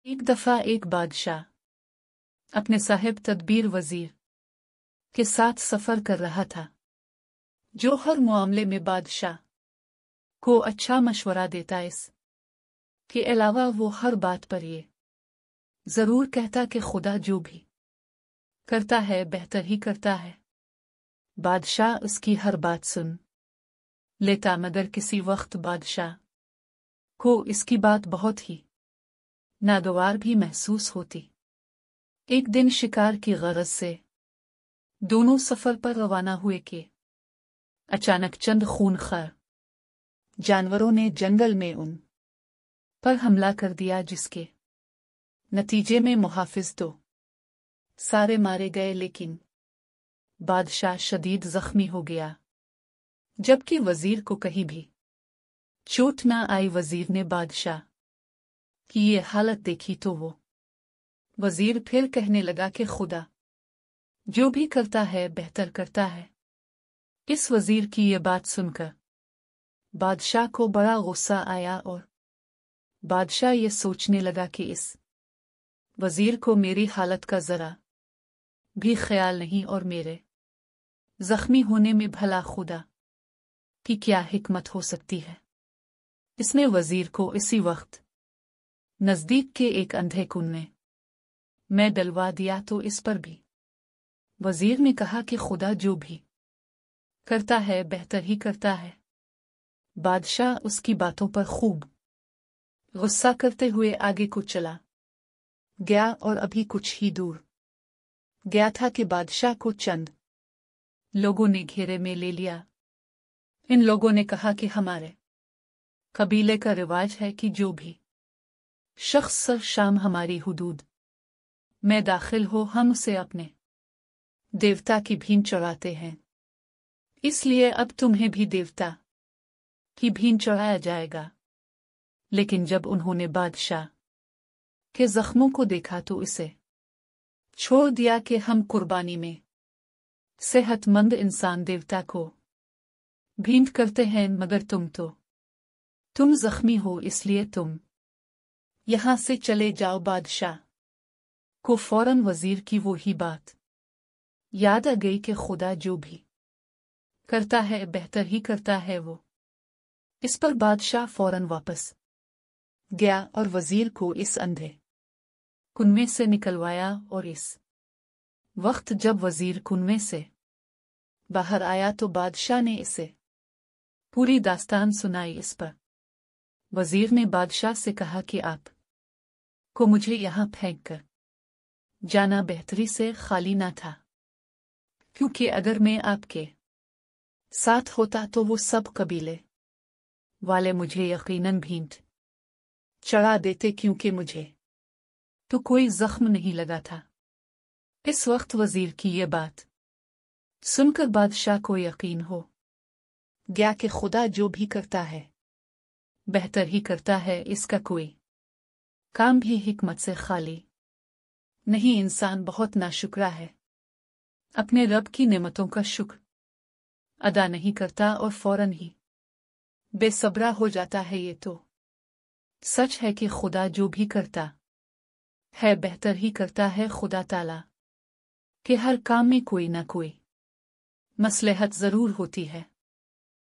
एक दफा एक बादशाह अपने साहिब तदबीर वजीर के साथ सफर कर रहा था, जो हर मामले में बादशाह को अच्छा मशवरा देता। इस के अलावा वो हर बात पर ये जरूर कहता कि खुदा जो भी करता है बेहतर ही करता है। बादशाह उसकी हर बात सुन लेता, मगर किसी वक्त बादशाह को इसकी बात बहुत ही नागवार भी महसूस होती। एक दिन शिकार की गरज से दोनों सफर पर रवाना हुए कि अचानक चंद खूनखार जानवरों ने जंगल में उन पर हमला कर दिया, जिसके नतीजे में मुहाफिज तो सारे मारे गए, लेकिन बादशाह शदीद जख्मी हो गया। जबकि वजीर को कहीं भी चोट न आई। वजीर ने बादशाह की ये हालत देखी तो वो वजीर फिर कहने लगा कि खुदा जो भी करता है बेहतर करता है। इस वजीर की ये बात सुनकर बादशाह को बड़ा गुस्सा आया और बादशाह ये सोचने लगा कि इस वजीर को मेरी हालत का जरा भी ख्याल नहीं और मेरे जख्मी होने में भला खुदा की क्या हिकमत हो सकती है। इसने वजीर को इसी वक्त नजदीक के एक अंधे कुएं में डलवा दिया। तो इस पर भी वजीर ने कहा कि खुदा जो भी करता है बेहतर ही करता है। बादशाह उसकी बातों पर खूब गुस्सा करते हुए आगे को चला गया और अभी कुछ ही दूर गया था कि बादशाह को चंद लोगों ने घेरे में ले लिया। इन लोगों ने कहा कि हमारे कबीले का रिवाज है कि जो भी शख्स शाम हमारी हुदूद में दाखिल हो हम उसे अपने देवता की भीन चढ़ाते हैं, इसलिए अब तुम्हें भी देवता की भीन चढ़ाया जाएगा। लेकिन जब उन्होंने बादशाह के जख्मों को देखा तो इसे छोड़ दिया कि हम कुर्बानी में सेहतमंद इंसान देवता को भींट करते हैं, मगर तुम जख्मी हो, इसलिए तुम यहां से चले जाओ। बादशाह को फौरन वजीर की वो ही बात याद आ गई कि खुदा जो भी करता है बेहतर ही करता है। वो इस पर बादशाह फौरन वापस गया और वजीर को इस अंधे कुएं से निकलवाया। और इस वक्त जब वजीर कुएं से बाहर आया तो बादशाह ने इसे पूरी दास्तान सुनाई। इस पर वजीर ने बादशाह से कहा कि आप को मुझे यहां फेंक कर जाना बेहतरी से खाली ना था, क्योंकि अगर मैं आपके साथ होता तो वो सब कबीले वाले मुझे यकीनन भींट चढ़ा देते, क्योंकि मुझे तो कोई जख्म नहीं लगा था। इस वक्त वजीर की ये बात सुनकर बादशाह को यकीन हो गया कि खुदा जो भी करता है बेहतर ही करता है। इसका कोई काम भी हिकमत से खाली नहीं। इंसान बहुत नाशुक्रा है, अपने रब की नेमतों का शुक्र अदा नहीं करता और फौरन ही बेसब्रा हो जाता है। ये तो सच है कि खुदा जो भी करता है बेहतर ही करता है। खुदा ताला के हर काम में कोई ना कोई मसलहत जरूर होती है।